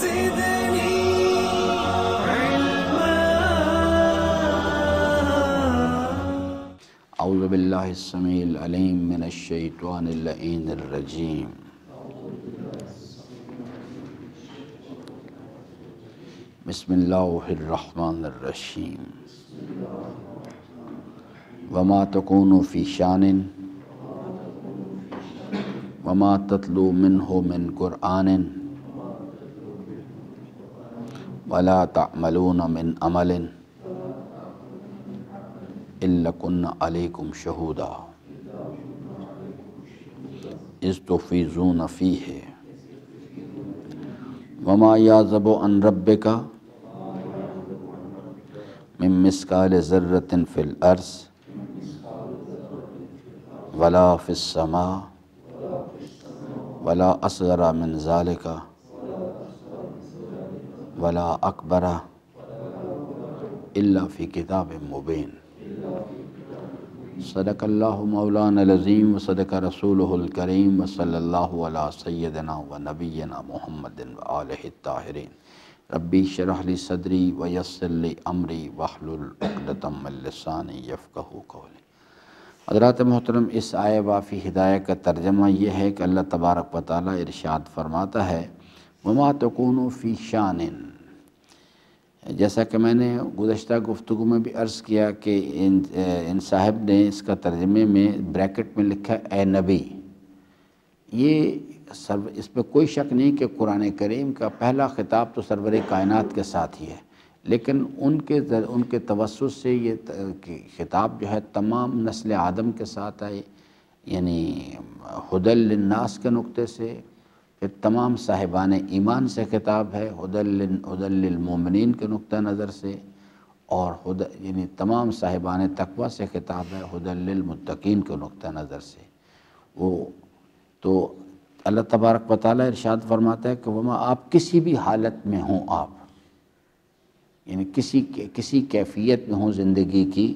زدني علما. اعوذ باللہ السمیع العلیم من الشیطان اللعین الرجیم. بسم اللہ الرحمن الرحیم. وما تکون فی شان وما تتلو منہ من قرآن ولا تعملون من عمل الا كنا علیکم شہودا اذ تفیضون فیہ وما یعزب عن ربک من مثقال ذرۃ فی الارض ولا فی السماء ولا اصغر من ذلک ولا اکبر الا فی کتاب مبین. صدق اللہ مولانا العظیم وصدق رسولہ الکریم وصلی اللہ علی سیدنا و نبینا محمد وآلہ الطاہرین. ربی اشرح لی صدری ویسر لی امری واحلل عقدۃ من لسانی یفقہوا قولی. حضرات محترم، اس آیہ وافی ہدایہ کا ترجمہ یہ ہے کہ اللہ تبارک و تعالیٰ ارشاد فرماتا ہے وما تکون فی شان. جیسا کہ میں نے گزشتہ گفتگو میں بھی عرض کیا کہ ان صاحب نے اس کا ترجمے میں بریکٹ میں لکھا اے نبی. یہ اس پہ کوئی شک نہیں کہ قرآن کریم کا پہلا خطاب تو سرور کائنات کے ساتھ ہی ہے، لیکن ان کے توسط سے یہ خطاب جو ہے تمام نسل آدم کے ساتھ آئے، یعنی ہدی للناس کے نقطے سے، پھر تمام صاحبان ایمان سے خطاب ہے ہدی للمومنین کے نقطہ نظر سے، اور یعنی تمام صاحبان تقوی سے خطاب ہے ہدی للمتقین کے نقطہ نظر سے. وہ تو اللہ تبارک و تعالیٰ ارشاد فرماتا ہے کہ وما آپ کسی بھی حالت میں ہوں، آپ یعنی کسی کیفیت میں ہوں زندگی کی،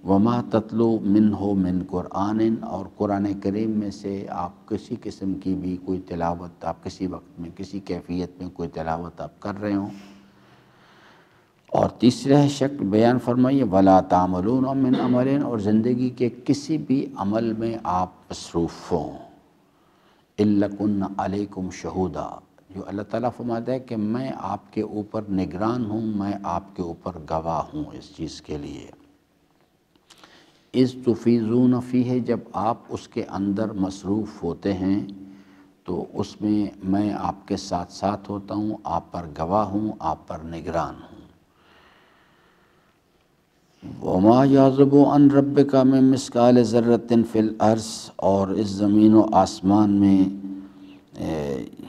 وما تتلو منہ من قرآن، اور قرآن کریم میں سے آپ کسی قسم کی بھی کوئی تلاوت آپ کسی وقت میں کسی کیفیت میں کوئی تلاوت آپ کر رہے ہوں. اور تیسرا شکل بیان فرمائیے ولا تعملون من عمل، اور زندگی کے کسی بھی عمل میں آپ مصروف ہوں الا كنا علیکم شہودا، جو اللہ تعالیٰ فرماتا ہے کہ میں آپ کے اوپر نگران ہوں، میں آپ کے اوپر گواہ ہوں اس چیز کے لیے. اذ تفیضون فیہ، جب آپ اس کے اندر مصروف ہوتے ہیں تو اس میں آپ کے ساتھ ساتھ ہوتا ہوں، آپ پر گواہ ہوں، آپ پر نگران ہوں. وما یعزب عن ربک من مثقال ذرۃ فی الارض، اور اس زمین و آسمان میں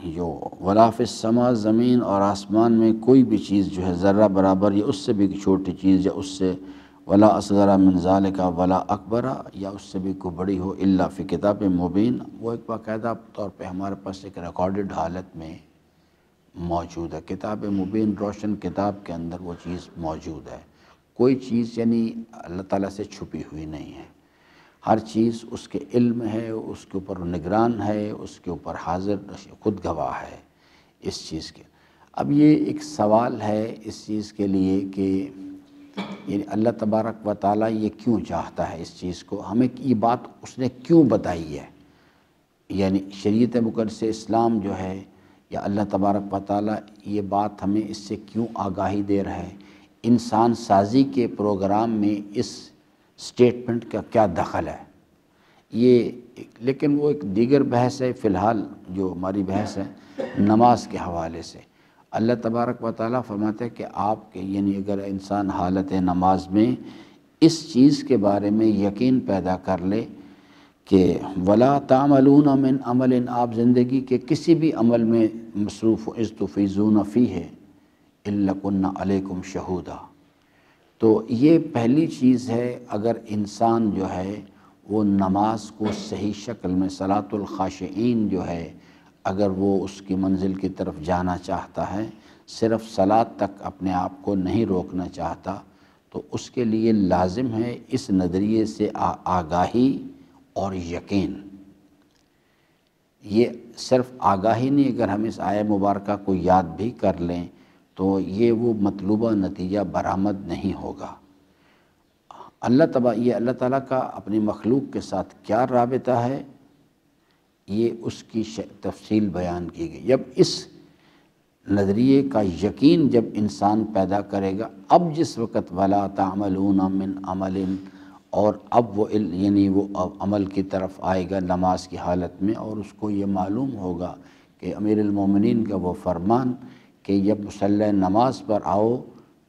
جو ولا فی السماء، زمین اور آسمان میں کوئی بھی چیز جو ہے ذرہ برابر یا اس سے بھی چھوٹی چیز یا اس سے ولا اصغر من ذالک ولا اکبر، یا اس سے بھی کوئی بڑی ہو الا فی کتاب مبین، وہ ایک باقاعدہ طور پہ ہمارے پاس ایک ریکارڈڈ حالت میں موجود ہے. کتاب مبین روشن کتاب کے اندر وہ چیز موجود ہے. کوئی چیز یعنی اللہ تعالیٰ سے چھپی ہوئی نہیں ہے، ہر چیز اس کے علم ہے، اس کے اوپر نگران ہے، اس کے اوپر حاضر خود گواہ ہے اس چیز کے. اب یہ ایک سوال ہے اس چیز کے لیے کہ یعنی اللہ تبارک و تعالیٰ یہ کیوں چاہتا ہے اس چیز کو، ہمیں یہ بات اس نے کیوں بتائی ہے، یعنی شریعت مقدس اسلام جو ہے یا اللہ تبارک و تعالیٰ یہ بات ہمیں اس سے کیوں آگاہی دے رہا ہے. انسان سازی کے پروگرام میں اس سٹیٹمنٹ کا کیا دخل ہے، یہ لیکن وہ ایک دیگر بحث ہے. فی الحال جو ہماری بحث ہے نماز کے حوالے سے، اللہ تبارک و تعالیٰ فرماتے ہیں کہ آپ کے یعنی اگر انسان حالت نماز میں اس چیز کے بارے میں یقین پیدا کر لے کہ ولا تعملون من عمل، آپ زندگی کے کسی بھی عمل میں مصروف اذ تفیضون فیہ الا كنا علیکم شہودا، تو یہ پہلی چیز ہے. اگر انسان جو ہے وہ نماز کو صحیح شکل میں صلاۃ الخاشعین جو ہے اگر وہ اس کی منزل کی طرف جانا چاہتا ہے، صرف صلاۃ تک اپنے آپ کو نہیں روکنا چاہتا، تو اس کے لیے لازم ہے اس نظریے سے آگاہی اور یقین. صرف آگاہی نہیں، اگر ہم اس آیہ مبارکہ کو یاد بھی کر لیں تو یہ وہ مطلوبہ نتیجہ برآمد نہیں ہوگا۔ یہ اللہ تعالیٰ کا اپنی مخلوق کے ساتھ کیا رابطہ ہے، یہ اس کی تفصیل بیان کی گئی۔ جب اس نظریے کا یقین جب انسان پیدا کرے گا، اب جس وقت وَلَا تَعْمَلُونَ مِنْ عَمَلٍ، اور اب وہ عمل کی طرف آئے گا نماز کی حالت میں، اور اس کو یہ معلوم ہوگا کہ امیر المومنین کا وہ فرمان کہ جب مصلی نماز پر آؤ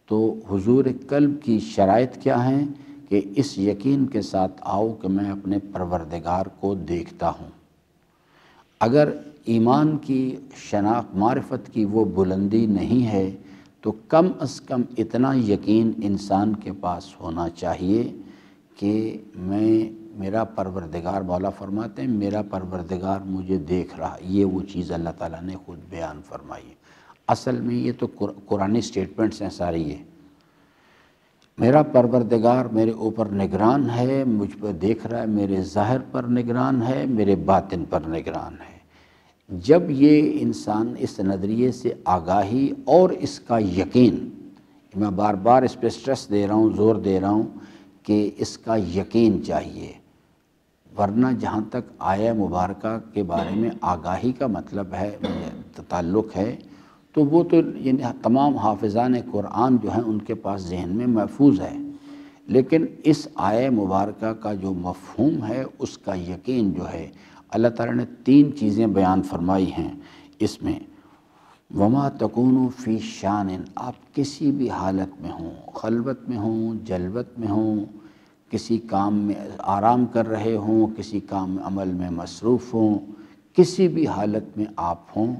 تو حضور قلب کی شرائط کیا ہیں کہ اس یقین کے ساتھ آؤ کہ میں اپنے پروردگار کو دیکھتا ہوں۔ اگر ایمان کی شناخت معرفت کی وہ بلندی نہیں ہے تو کم از کم اتنا یقین انسان کے پاس ہونا چاہیے کہ میرا پروردگار، مولا فرماتے ہیں میرا پروردگار مجھے دیکھ رہا۔ یہ وہ چیز اللہ تعالیٰ نے خود بیان فرمائی ہے۔ اصل میں یہ تو قرآنی سٹیٹمنٹس ہیں ساری، یہ میرا پروردگار میرے اوپر نگران ہے، مجھ پر دیکھ رہا ہے، میرے ظاہر پر نگران ہے، میرے باطن پر نگران ہے۔ جب یہ انسان اس نظریے سے آگاہی اور اس کا یقین، میں بار بار اس پہ سٹریس دے رہا ہوں، زور دے رہا ہوں کہ اس کا یقین چاہیے، ورنہ جہاں تک آیہ مبارکہ کے بارے میں آگاہی کا مطلب ہے، تعلق ہے، تو وہ تو یعنی تمام حافظان قرآن جو ہیں ان کے پاس ذہن میں محفوظ ہے، لیکن اس آیہ مبارکہ کا جو مفہوم ہے اس کا یقین جو ہے، اللہ تعالیٰ نے 3 چیزیں بیان فرمائی ہیں اس میں۔ وما تکونوا فی شان، آپ کسی بھی حالت میں ہوں، خلوت میں ہوں، جلوت میں ہوں، کسی کام میں آرام کر رہے ہوں، کسی کام عمل میں مصروف ہوں، کسی بھی حالت میں آپ ہوں،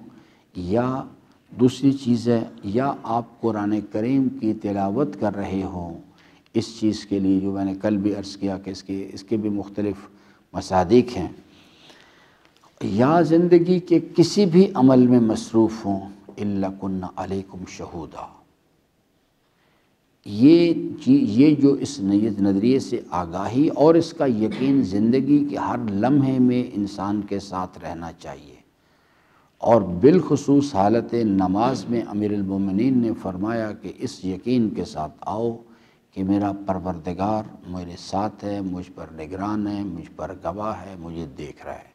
یا دوسری چیز ہے یا آپ قرآن کریم کی تلاوت کر رہے ہوں، اس چیز کے لیے جو میں نے کل بھی عرض کیا کہ اس کے بھی مختلف مصادیق ہیں، یا زندگی کے کسی بھی عمل میں مصروف ہوں، الا کنا علیکم شہودا۔ یہ جو اس نظریے سے آگاہی اور اس کا یقین زندگی کے ہر لمحے میں انسان کے ساتھ رہنا چاہیے، اور بالخصوص حالت نماز میں امیر المومنین نے فرمایا کہ اس یقین کے ساتھ آؤ کہ میرا پروردگار میرے ساتھ ہے، مجھ پر نگران ہے، مجھ پر گواہ ہے، مجھے دیکھ رہا ہے۔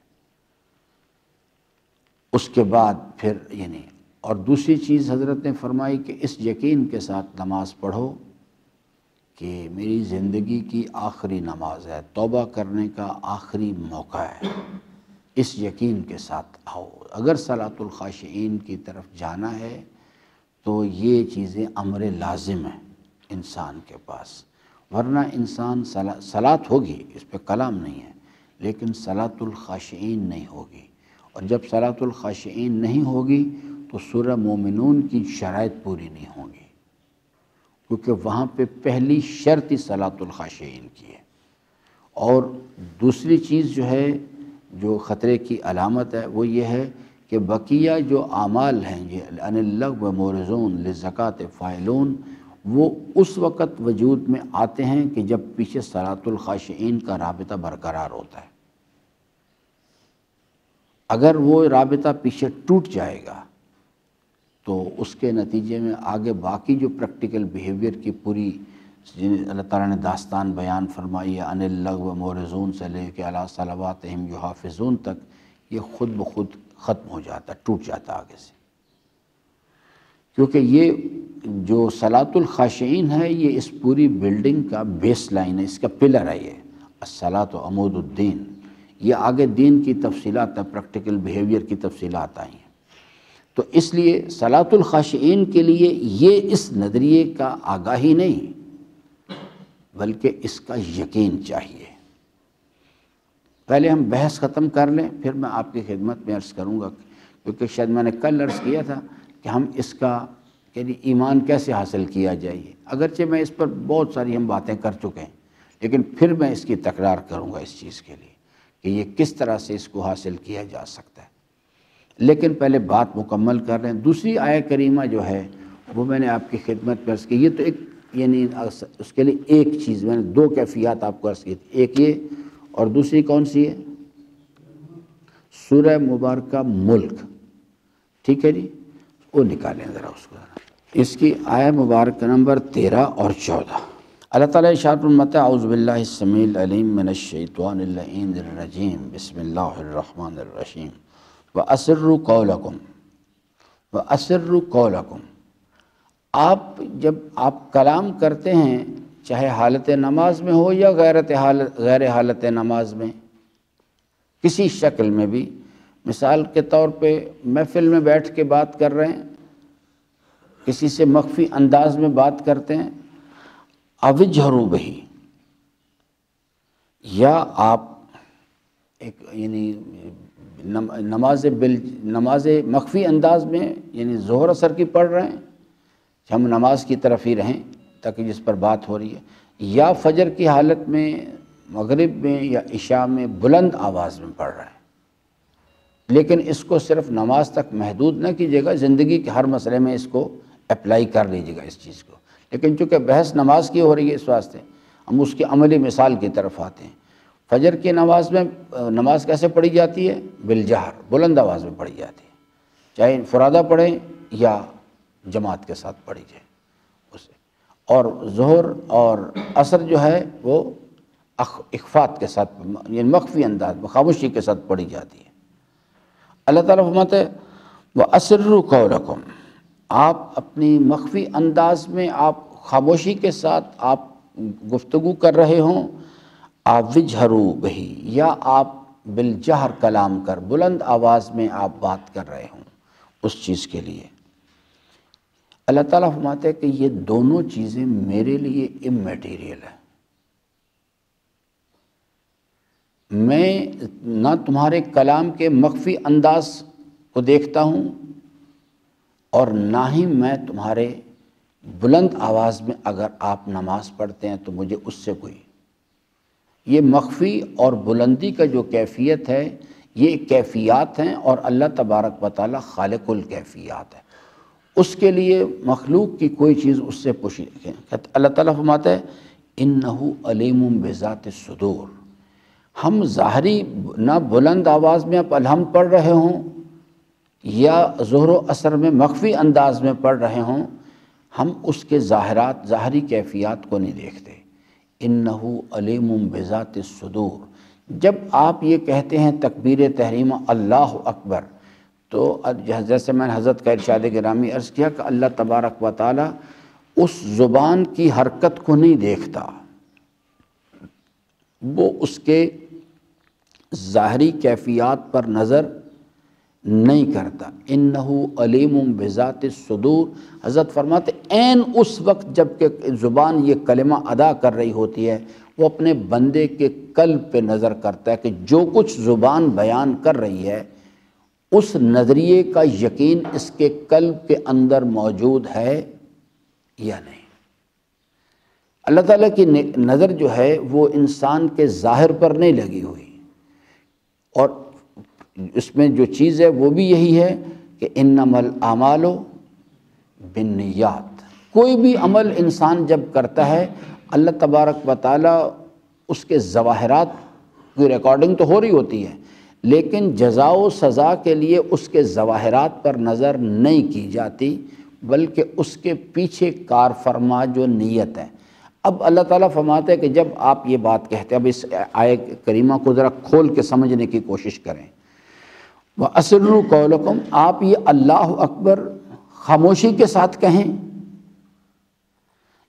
اس کے بعد پھر اور دوسری چیز حضرت نے فرمائی کہ اس یقین کے ساتھ نماز پڑھو کہ میری زندگی کی آخری نماز ہے، توبہ کرنے کا آخری موقع ہے، اس یقین کے ساتھ آؤ۔ اگر صلاۃ الخاشعین کی طرف جانا ہے تو یہ چیزیں امر لازم ہیں انسان کے پاس، ورنہ انسان صلاۃ ہوگی، اس پہ کلام نہیں ہے، لیکن صلاۃ الخاشعین نہیں ہوگی، اور جب صلاۃ الخاشعین نہیں ہوگی تو سورہ مومنون کی شرائط پوری نہیں ہوں گی، کیونکہ وہاں پہ پہلی شرط ہی صلاۃ الخاشعین کی ہے۔ اور دوسری چیز جو ہے، جو خطرے کی علامت ہے، وہ یہ ہے کہ بقیہ جو اعمال ہیں، یہ عن اللغو معرضون للزکوٰۃ فاعلون، وہ اس وقت وجود میں آتے ہیں کہ جب پیچھے صلاۃ الخاشعین کا رابطہ برقرار ہوتا ہے۔ اگر وہ رابطہ پیچھے ٹوٹ جائے گا تو اس کے نتیجے میں آگے باقی جو پریکٹیکل بیہیویئر کی پوری اللہ تعالیٰ نے داستان بیان فرمائی ہے، عن اللغو معرضون سے لے کے علی صلواتہم یحافظون تک، یہ خود بخود ختم ہو جاتا، ٹوٹ جاتا آگے سے، کیونکہ یہ جو صلاۃ الخاشعین ہے یہ اس پوری بلڈنگ کا بیس لائن ہے، اس کا پلر ہے، یہ الصلاۃ عمود الدین۔ یہ آگے دین کی تفصیلات، پریکٹیکل بیہیویئر کی تفصیلات آئی ہیں، تو اس لیے صلاۃ الخاشعین کے لیے یہ اس نظریے کا آگاہی نہیں بلکہ اس کا یقین چاہیے۔ پہلے ہم بحث ختم کر لیں، پھر میں آپ کی خدمت میں عرض کروں گا، کیونکہ شاید میں نے کل عرض کیا تھا کہ ہم اس کا یعنی ایمان کیسے حاصل کیا جائے، اگرچہ میں اس پر بہت ساری ہم باتیں کر چکے ہیں، لیکن پھر میں اس کی تکرار کروں گا اس چیز کے لیے کہ یہ کس طرح سے اس کو حاصل کیا جا سکتا ہے۔ لیکن پہلے بات مکمل کر رہے ہیں۔ دوسری آیہ کریمہ جو ہے وہ میں نے آپ کی خدمت میں عرض کی، یہ تو ایک یعنی اس کے لیے ایک چیز، میں نے 2 کیفیات آپ کو عرض کی تھی، ایک یہ اور دوسری کون سی ہے؟ سورہ مبارکہ ملک، ٹھیک ہے جی، وہ نکالیں ذرا اس کو، اس کی آیہ مبارکہ نمبر 13 اور 14۔ اللہ تعالیٰ ارشاد فرماتا ہے اعوذ باللہ السمیع العلیم من الشیطان اللعین الرجیم بسم اللہ الرحمن الرحیم وَأَسِرُّوا قَوْلَكُمْ وَأَسِرُّوا قَوْلَكُمْ۔ آپ جب آپ کلام کرتے ہیں، چاہے حالت نماز میں ہو یا غیر حالت نماز میں، کسی شکل میں بھی، مثال کے طور پہ محفل میں بیٹھ کے بات کر رہے ہیں، کسی سے مخفی انداز میں بات کرتے ہیں، اَوِجْهَرُوا بِهِ، یا آپ ایک یعنی نماز مخفی انداز میں یعنی ظہر اثر کی پڑھ رہے ہیں، ہم نماز کی طرف ہی رہیں تاکہ جس پر بات ہو رہی ہے، یا فجر کی حالت میں، مغرب میں یا عشاء میں بلند آواز میں پڑھ رہے ہیں۔ لیکن اس کو صرف نماز تک محدود نہ کیجیے گا، زندگی کے ہر مسئلے میں اس کو اپلائی کر لیجیے گا اس چیز کو۔ لیکن چونکہ بحث نماز کی ہو رہی ہے، اس واسطے ہم اس کی عملی مثال کی طرف آتے ہیں۔ فجر کی نماز میں نماز کیسے پڑھی جاتی ہے؟ بالجہر، بلند آواز میں پڑھی جاتی ہے، چاہے انفرادہ پڑھیں یا جماعت کے ساتھ پڑھی جائے اسے۔ اور ظہر اور عصر جو ہے وہ اخفات کے ساتھ، یعنی مخفی انداز میں، خاموشی کے ساتھ پڑھی جاتی ہے۔ اللہ تعالیٰ فرماتا ہے وَأَسِرُّوا قَوْلَكُمْ، آپ اپنی مخفی انداز میں، آپ خاموشی کے ساتھ آپ گفتگو کر رہے ہوں، اَوِجْهَرُوا بِهِ، یا آپ بالجہر کلام کر، بلند آواز میں آپ بات کر رہے ہوں اس چیز کے لیے۔ اللہ تعالیٰ فرماتے ہیں کہ یہ دونوں چیزیں میرے لیے اممیٹیریل ہیں، میں نہ تمہارے کلام کے مخفی انداز کو دیکھتا ہوں اور نہ ہی میں تمہارے بلند آواز میں اگر آپ نماز پڑھتے ہیں تو مجھے اس سے کوئی، یہ مخفی اور بلندی کا جو کیفیت ہے، یہ کیفیات ہیں، اور اللہ تبارک و تعالی خالق الکیفیات ہے، اس کے لیے مخلوق کی کوئی چیز اس سے پوچھی نہیں۔ اللہ تعالیٰ فرماتا ہے انہ علیم بذات الصدور، ہم ظاہری نہ بلند آواز میں آپ الحمد پڑھ رہے ہوں یا ظہر و عصر میں مخفی انداز میں پڑھ رہے ہوں، ہم اس کے ظاہرات، ظاہری کیفیات کو نہیں دیکھتے۔ انہ علیم بذات الصدور، جب آپ یہ کہتے ہیں تکبیر تحریمہ اللہ اکبر، تو جیسے میں نے حضرت کا ارشاد گرامی عرض کیا کہ اللہ تبارک و تعالی اس زبان کی حرکت کو نہیں دیکھتا، وہ اس کے ظاہری کیفیات پر نظر نہیں کرتا۔ انہ علیم بذات الصدور، حضرت فرماتے عین اس وقت جب کہ زبان یہ کلمہ ادا کر رہی ہوتی ہے، وہ اپنے بندے کے قلب پہ نظر کرتا ہے کہ جو کچھ زبان بیان کر رہی ہے اس نظریے کا یقین اس کے قلب کے اندر موجود ہے یا نہیں۔ اللہ تعالیٰ کی نظر جو ہے وہ انسان کے ظاہر پر نہیں لگی ہوئی، اور اس میں جو چیز ہے وہ بھی یہی ہے کہ انما الاعمال بالنیات، کوئی بھی عمل انسان جب کرتا ہے اللہ تبارک و تعالی اس کے ظواہرات کی ریکارڈنگ تو ہو رہی ہوتی ہے، لیکن جزا و سزا کے لیے اس کے ظواہرات پر نظر نہیں کی جاتی، بلکہ اس کے پیچھے کار فرما جو نیت ہے۔ اب اللہ تعالیٰ فرماتے ہیں کہ جب آپ یہ بات کہتے ہیں، اب اس آیت کریمہ کو ذرا کھول کے سمجھنے کی کوشش کریں، وَأَسِرُّوا قَوْلَكُمْ، آپ یہ اللہ اکبر خاموشی کے ساتھ کہیں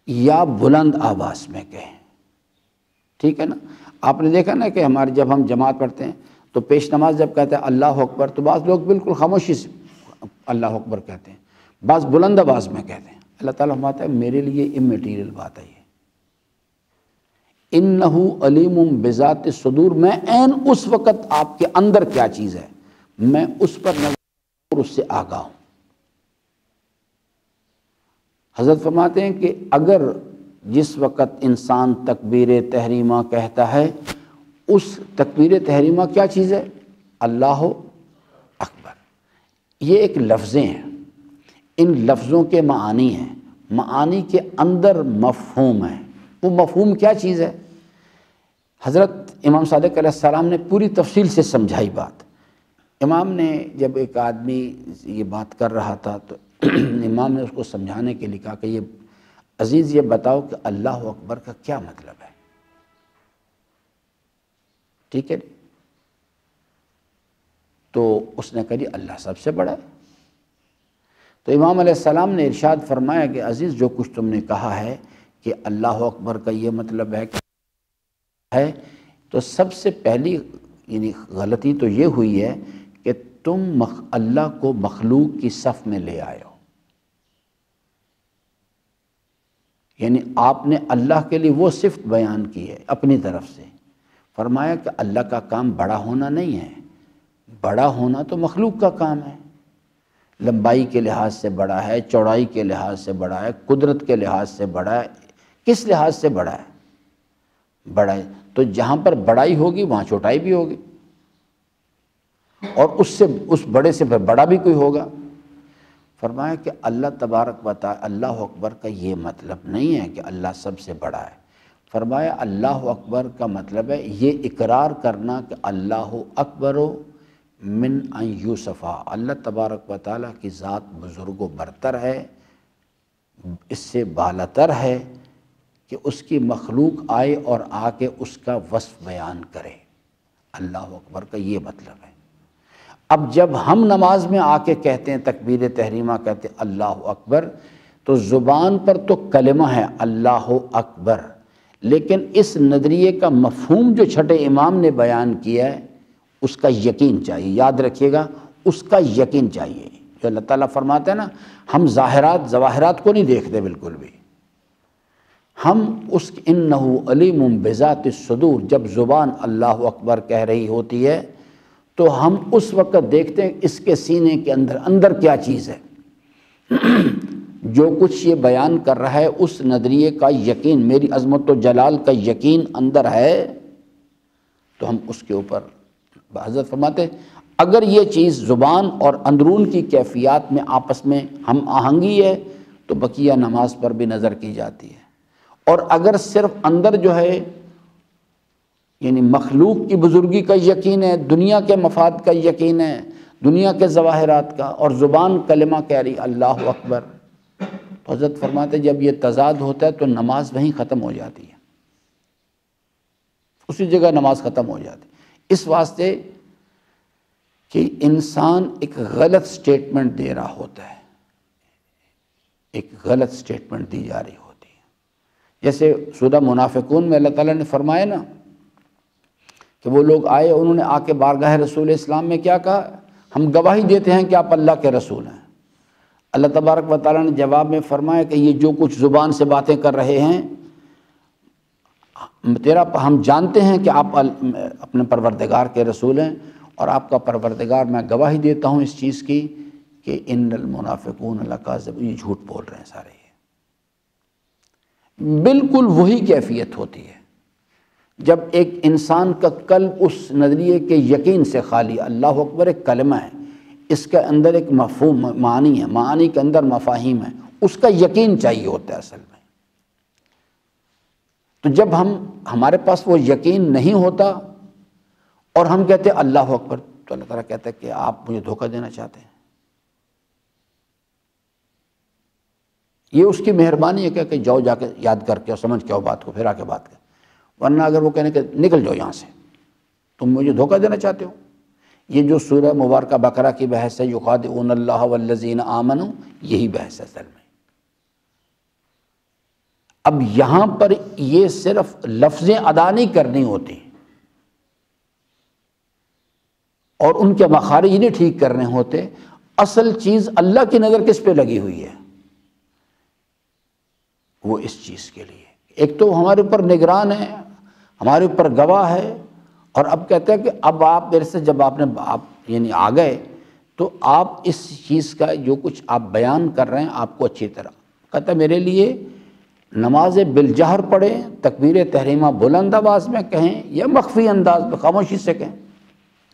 یا بلند آواز میں کہیں، ٹھیک ہے نا؟ آپ نے دیکھا نا کہ ہمارے جب ہم جماعت پڑھتے ہیں تو پیش نماز جب کہتے ہیں اللہ اکبر تو بعض لوگ بالکل خاموشی سے اللہ اکبر کہتے ہیں، بعض بلند آواز میں کہتے ہیں۔ اللہ تعالیٰ فرماتا ہے میرے لیے اممیٹیریل بات ہے یہ، انہ علیم بذات الصدور، میں عین اس وقت آپ کے اندر کیا چیز ہے میں اس پر نظر اور اس سے آگاہ ہوں۔ حضرت فرماتے ہیں کہ اگر جس وقت انسان تکبیر تحریمہ کہتا ہے، اس تکبیر تحریمہ کیا چیز ہے؟ اللہ اکبر، یہ ایک لفظیں ہیں، ان لفظوں کے معانی ہیں، معانی کے اندر مفہوم ہے، وہ مفہوم کیا چیز ہے؟ حضرت امام صادق علیہ السلام نے پوری تفصیل سے سمجھائی بات۔ امام نے جب ایک آدمی یہ بات کر رہا تھا تو امام نے اس کو سمجھانے کے لیے کہا کہ یہ عزیز یہ بتاؤ کہ اللہ اکبر کا کیا مطلب ہے؟ ٹھیک ہے، تو اس نے کہا جی اللہ سب سے بڑا ہے۔ تو امام علیہ السلام نے ارشاد فرمایا کہ عزیز جو کچھ تم نے کہا ہے کہ اللہ اکبر کا یہ مطلب ہے تو سب سے پہلی یعنی غلطی تو یہ ہوئی ہے کہ تم اللہ کو مخلوق کی صف میں لے آئے ہو، یعنی آپ نے اللہ کے لیے وہ صفت بیان کی ہے اپنی طرف سے۔ فرمایا کہ اللہ کا کام بڑا ہونا نہیں ہے، بڑا ہونا تو مخلوق کا کام ہے، لمبائی کے لحاظ سے بڑا ہے، چوڑائی کے لحاظ سے بڑا ہے، قدرت کے لحاظ سے بڑا ہے، کس لحاظ سے بڑا ہے؟ بڑا ہے تو جہاں پر بڑائی ہوگی وہاں چھوٹائی بھی ہوگی، اور اس بڑے سے بڑا بھی کوئی ہوگا۔ فرمایا کہ اللہ تبارک و تعالی اللہ اکبر کا یہ مطلب نہیں ہے کہ اللہ سب سے بڑا ہے۔ فرمایا اللہ اکبر کا مطلب ہے یہ اقرار کرنا کہ اللہ اکبر من ان یوصفا، اللہ تبارک و تعالیٰ کی ذات بزرگ و برتر ہے، اس سے بالاتر ہے کہ اس کی مخلوق آئے اور آ کے اس کا وصف بیان کرے۔ اللہ اکبر کا یہ مطلب ہے۔ اب جب ہم نماز میں آ کے کہتے ہیں تکبیر تحریمہ کہتے ہیں اللہ اکبر، تو زبان پر تو کلمہ ہے اللہ اکبر، لیکن اس نظریے کا مفہوم جو چھٹے امام نے بیان کیا ہے اس کا یقین چاہیے۔ یاد رکھیے گا، اس کا یقین چاہیے۔ جو اللہ تعالیٰ فرماتے ہیں نا، ہم ظواہرات کو نہیں دیکھتے بالکل بھی، ہم اس انہ علیم بذات الصدور، جب زبان اللہ اکبر کہہ رہی ہوتی ہے تو ہم اس وقت دیکھتے ہیں اس کے سینے کے اندر کیا چیز ہے۔ جو کچھ یہ بیان کر رہا ہے اس نظریے کا یقین، میری عظمت و جلال کا یقین اندر ہے تو ہم اس کے اوپر حضرت فرماتے ہیں اگر یہ چیز زبان اور اندرون کی کیفیات میں آپس میں ہم آہنگی ہے تو بقیہ نماز پر بھی نظر کی جاتی ہے، اور اگر صرف اندر جو ہے یعنی مخلوق کی بزرگی کا یقین ہے، دنیا کے مفاد کا یقین ہے، دنیا کے ظواہرات کا، اور زبان کلمہ کہہ رہی اللہ اکبر، تو حضرت فرماتے ہیں جب یہ تضاد ہوتا ہے تو نماز وہیں ختم ہو جاتی ہے، اسی جگہ نماز ختم ہو جاتی ہے۔ اس واسطے کہ انسان ایک غلط سٹیٹمنٹ دے رہا ہوتا ہے، ایک غلط سٹیٹمنٹ دی جا رہی ہوتی ہے۔ جیسے سورہ منافقون میں اللہ تعالیٰ نے فرمایا نا کہ وہ لوگ آئے، انہوں نے آ کے بارگاہ رسول اسلام میں کیا کہا، ہم گواہی دیتے ہیں کہ آپ اللہ کے رسول ہیں۔ اللہ تبارک و تعالیٰ نے جواب میں فرمایا کہ یہ جو کچھ زبان سے باتیں کر رہے ہیں ہم جانتے ہیں کہ آپ اپنے پروردگار کے رسول ہیں، اور آپ کا پروردگار میں گواہی دیتا ہوں اس چیز کی کہ ان المنافقون لکاذبون، یہ جھوٹ بول رہے ہیں سارے۔ بالکل وہی کیفیت ہوتی ہے جب ایک انسان کا قلب اس نظریے کے یقین سے خالی، اللہ اکبر ایک کلمہ ہے، اس کے اندر ایک مفہوم معنی ہے، معانی کے اندر مفاہیم ہے، اس کا یقین چاہیے ہوتا ہے اصل میں۔ تو جب ہمارے پاس وہ یقین نہیں ہوتا اور ہم کہتے ہیں اللہ اکبر، تو اللہ تعالیٰ کہتا ہے کہ آپ مجھے دھوکہ دینا چاہتے ہیں۔ یہ اس کی مہربانی ہے کہ جاؤ جا کے یاد کر کے اور سمجھ کے آؤ بات کو، پھر آ کے بات کر، ورنہ اگر وہ کہنے کہ نکل جاؤ یہاں سے، تم مجھے دھوکہ دینا چاہتے ہو۔ یہ جو سورہ مبارکہ بقرہ کی بحث ہے، یخادعون اللہ والذین آمنوا، یہی بحث ہے اصل میں۔ اب یہاں پر یہ صرف لفظیں ادا نہیں کرنی ہوتی اور ان کے مخارج نہیں ٹھیک کرنے ہوتے، اصل چیز اللہ کی نظر کس پہ لگی ہوئی ہے، وہ اس چیز کے لیے ایک تو ہمارے اوپر نگران ہے، ہمارے اوپر گواہ ہے، اور اب کہتے ہیں کہ اب آپ میرے سے جب آپ یعنی آ گئے تو آپ اس چیز کا جو کچھ آپ بیان کر رہے ہیں آپ کو اچھی طرح کہتا ہے میرے لیے نماز بالجہر پڑھیں، تکبیر تحریمہ بلند آواز میں کہیں یا مخفی انداز میں خاموشی سے کہیں،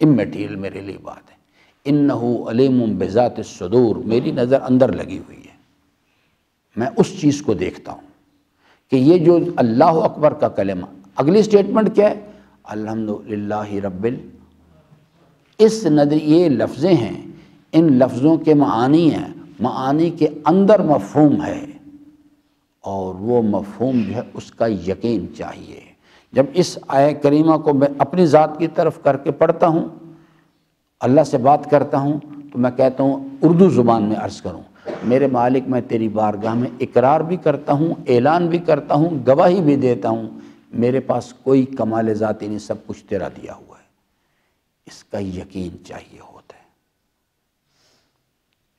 اممیٹیریل میرے لیے بات ہے۔ انہ علیم بذات الصدور، میری نظر اندر لگی ہوئی ہے، میں اس چیز کو دیکھتا ہوں کہ یہ جو اللہ اکبر کا کلمہ، اگلی سٹیٹمنٹ کیا ہے، الحمدللہ رب اس یہ لفظیں ہیں، ان لفظوں کے معانی ہیں، معانی کے اندر مفہوم ہے، اور وہ مفہوم جو ہے اس کا یقین چاہیے۔ جب اس آیہ کریمہ کو میں اپنی ذات کی طرف کر کے پڑھتا ہوں، اللہ سے بات کرتا ہوں، تو میں کہتا ہوں اردو زبان میں عرض کروں، میرے مالک میں تیری بارگاہ میں اقرار بھی کرتا ہوں، اعلان بھی کرتا ہوں، گواہی بھی دیتا ہوں، میرے پاس کوئی کمال ذاتی نہیں، سب کچھ تیرا دیا ہوا ہے۔ اس کا یقین چاہیے ہوتا ہے،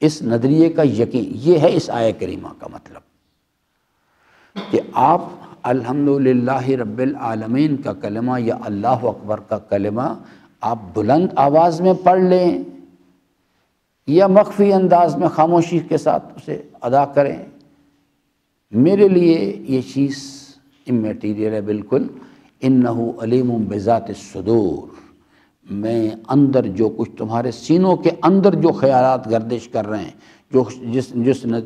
اس نظریے کا یقین، یہ ہے اس آیہ کریمہ کا مطلب، کہ آپ الحمدللہ رب العالمین کا کلمہ یا اللہ اکبر کا کلمہ آپ بلند آواز میں پڑھ لیں یا مخفی انداز میں خاموشی کے ساتھ اسے ادا کریں، میرے لیے یہ چیز امیٹیریل ہے بالکل۔ انہ علیم بذات الصدور، میں اندر جو کچھ تمہارے سینوں کے اندر جو خیالات گردش کر رہے ہیں،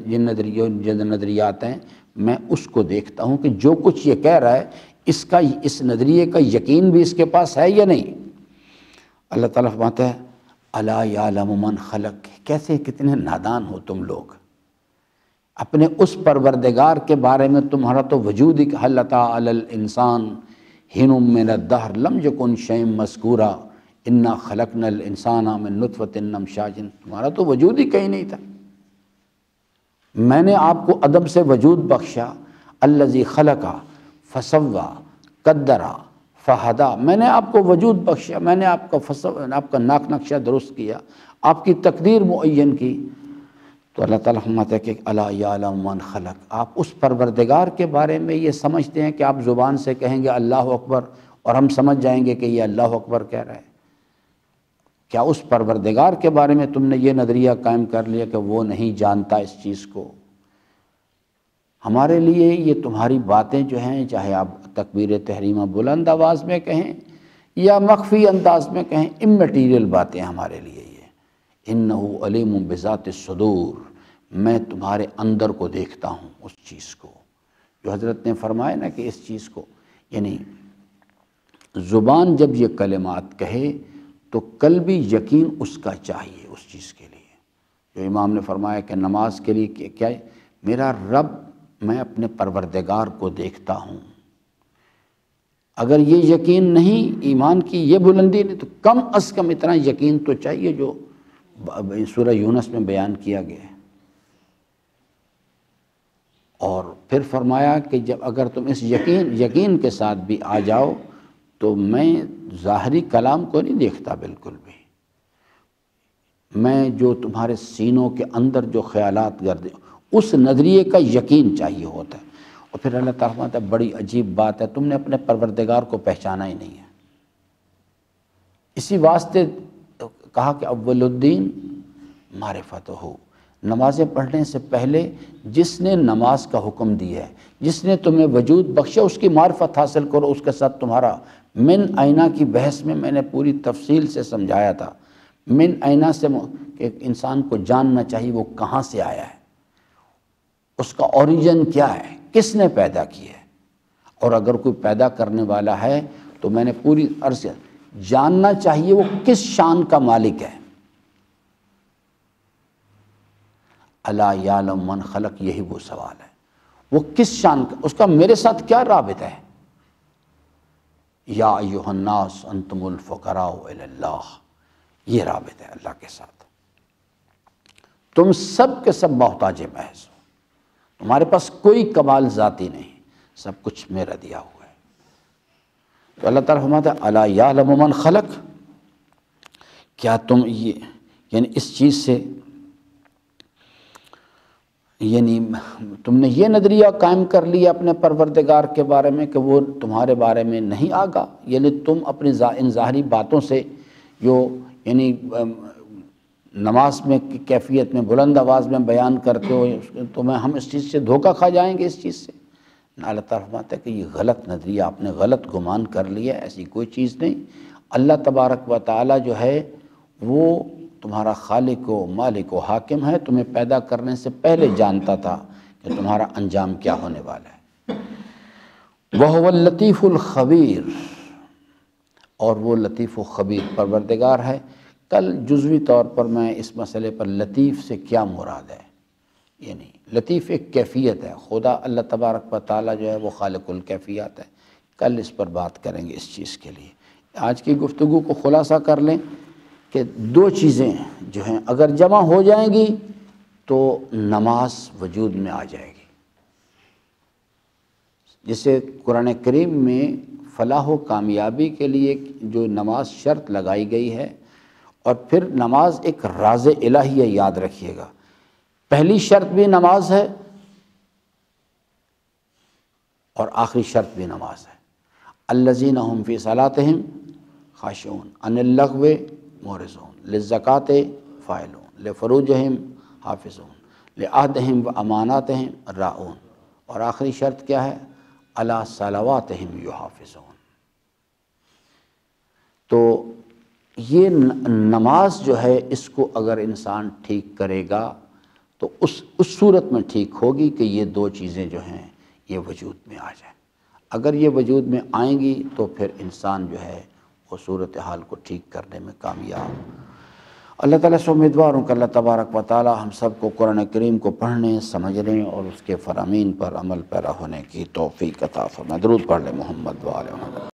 جن نظریات ہیں، میں اس کو دیکھتا ہوں کہ جو کچھ یہ کہہ رہا ہے اس نظریے کا یقین بھی اس کے پاس ہے یا نہیں۔ اللہ تعالیٰ فرماتا ہے الا یعلم من خلق، کیسے کتنے نادان ہو تم لوگ، اپنے اس پروردگار کے بارے میں تمہارا تو وجود ہی، هل اتى علی الانسان حین من الدہر لم یکن شیئا مذکورا انا خلقنا الانسان من نطفۃ امشاج، تمہارا تو وجود ہی کہیں نہیں تھا، میں نے آپ کو عدم سے وجود بخشا، الذی خلق فسوی قدر فہدا، میں نے آپ کو وجود بخشا، میں نے آپ کا ناک نقشہ درست کیا، آپ کی تقدیر معین کی۔ تو اللہ تعالیٰ فرماتا ہے کہ الا یعلم من خلق، آپ اس پروردگار کے بارے میں یہ سمجھتے ہیں کہ آپ زبان سے کہیں گے اللہ اکبر اور ہم سمجھ جائیں گے کہ یہ اللہ اکبر کہہ رہا ہے؟ کیا اس پروردگار کے بارے میں تم نے یہ نظریہ قائم کر لیا کہ وہ نہیں جانتا اس چیز کو؟ ہمارے لیے یہ تمہاری باتیں جو ہیں، چاہے آپ تکبیر تحریمہ بلند آواز میں کہیں یا مخفی انداز میں کہیں، اممیٹیریل باتیں ہمارے لیے یہ۔ انہ علیم بذات الصدور، میں تمہارے اندر کو دیکھتا ہوں، اس چیز کو جو حضرت نے فرمایا نا کہ اس چیز کو، یعنی زبان جب یہ کلمات کہے تو قلبی یقین اس کا چاہیے اس چیز کے لیے، جو امام نے فرمایا کہ نماز کے لیے کیا ہے، میرا رب، میں اپنے پروردگار کو دیکھتا ہوں۔ اگر یہ یقین نہیں، ایمان کی یہ بلندی نہیں، تو کم از کم اتنا یقین تو چاہیے جو سورہ یونس میں بیان کیا گیا ہے۔ اور پھر فرمایا کہ جب اگر تم اس یقین کے ساتھ بھی آ جاؤ تو میں ظاہری کلام کو نہیں دیکھتا بالکل بھی، میں جو تمہارے سینوں کے اندر جو خیالات گردے، اس نظریے کا یقین چاہیے ہوتا ہے۔ اور پھر اللہ تعالیٰ فرماتا ہے بڑی عجیب بات ہے، تم نے اپنے پروردگار کو پہچانا ہی نہیں ہے۔ اسی واسطے کہا کہ اول الدین معرفت ہو، نمازیں پڑھنے سے پہلے جس نے نماز کا حکم دی ہے، جس نے تمہیں وجود بخشا، اس کی معرفت حاصل کرو، اس کے ساتھ تمہارا من آئینہ کی بحث میں میں نے پوری تفصیل سے سمجھایا تھا۔ من آئینہ سے کہ انسان کو جاننا چاہیے وہ کہاں سے آیا ہے، اس کا اوریجن کیا ہے، کس نے پیدا کیا ہے، اور اگر کوئی پیدا کرنے والا ہے تو میں نے پوری عرض جاننا چاہیے وہ کس شان کا مالک ہے۔ الا یعلم من خلق، یہی وہ سوال ہے، وہ کس شان کا، اس کا میرے ساتھ کیا رابطہ ہے۔ یا ایھا الناس انتم الفقراء الی اللہ، یہ رابطہ ہے اللہ کے ساتھ، تم سب کے سب محتاج محض ہو، تمہارے پاس کوئی کمال ذاتی نہیں، سب کچھ میرا دیا ہوا ہے۔ تو اللہ تعالیٰ فرماتا ہے الا یعلم من خلق، کیا تم یہ یعنی اس چیز سے یعنی تم نے یہ نظریہ قائم کر لیا اپنے پروردگار کے بارے میں کہ وہ تمہارے بارے میں نہیں آگاہ، یعنی تم اپنی ان ظاہری باتوں سے جو یعنی نماز میں کیفیت میں بلند آواز میں بیان کرتے ہو، تو ہم اس چیز سے دھوکہ کھا جائیں گے اس چیز سے۔ اللہ تعالیٰ فرماتا ہے کہ یہ غلط نظریہ، آپ نے غلط گمان کر لیا، ایسی کوئی چیز نہیں۔ اللہ تبارک و تعالیٰ جو ہے وہ تمہارا خالق و مالک و حاکم ہے، تمہیں پیدا کرنے سے پہلے جانتا تھا کہ تمہارا انجام کیا ہونے والا ہے۔ وَهُوَ اللَّطِيفُ الْخَبِيرُ، اور وہ لطیف و خبیر پروردگار ہے، کل جزوی طور پر میں اس مسئلے پر لطیف سے کیا مراد ہے، یعنی لطیف ایک کیفیت ہے، خدا اللہ تبارک و تعالیٰ جو ہے وہ خالق الکیفیات ہے، کل اس پر بات کریں گے اس چیز کے لیے۔ آج کی گفتگو کو خلاصہ کر لیں کہ دو چیزیں جو ہیں اگر جمع ہو جائیں گی تو نماز وجود میں آ جائے گی۔ جسے قرآن کریم میں فلاح و کامیابی کے لیے جو نماز شرط لگائی گئی ہے، اور پھر نماز ایک راز الہی ہے، یاد رکھیے گا، پہلی شرط بھی نماز ہے اور آخری شرط بھی نماز ہے۔ الذین هم فی صلاتہم خاشعون عن اللغو معرضون للزکوٰۃ فاعلون لفروجہم حافظون لعہدہم واماناتہم راعون، اور آخری شرط کیا ہے؟ علی صلواتہم یحافظون۔ تو یہ نماز جو ہے اس کو اگر انسان ٹھیک کرے گا تو اس صورت میں ٹھیک ہوگی کہ یہ دو چیزیں جو ہیں یہ وجود میں آ جائیں۔ اگر یہ وجود میں آئیں گی تو پھر انسان جو ہے وہ صورتحال کو ٹھیک کرنے میں کامیاب۔ اللہ تعالیٰ سے امیدوار ہوں کہ اللہ تبارک و تعالیٰ ہم سب کو قرآن کریم کو پڑھنے، سمجھنے اور اس کے فرامین پر عمل پیرا ہونے کی توفیق عطا فرمائے۔ درود پڑھ لیں محمد و آل محمد۔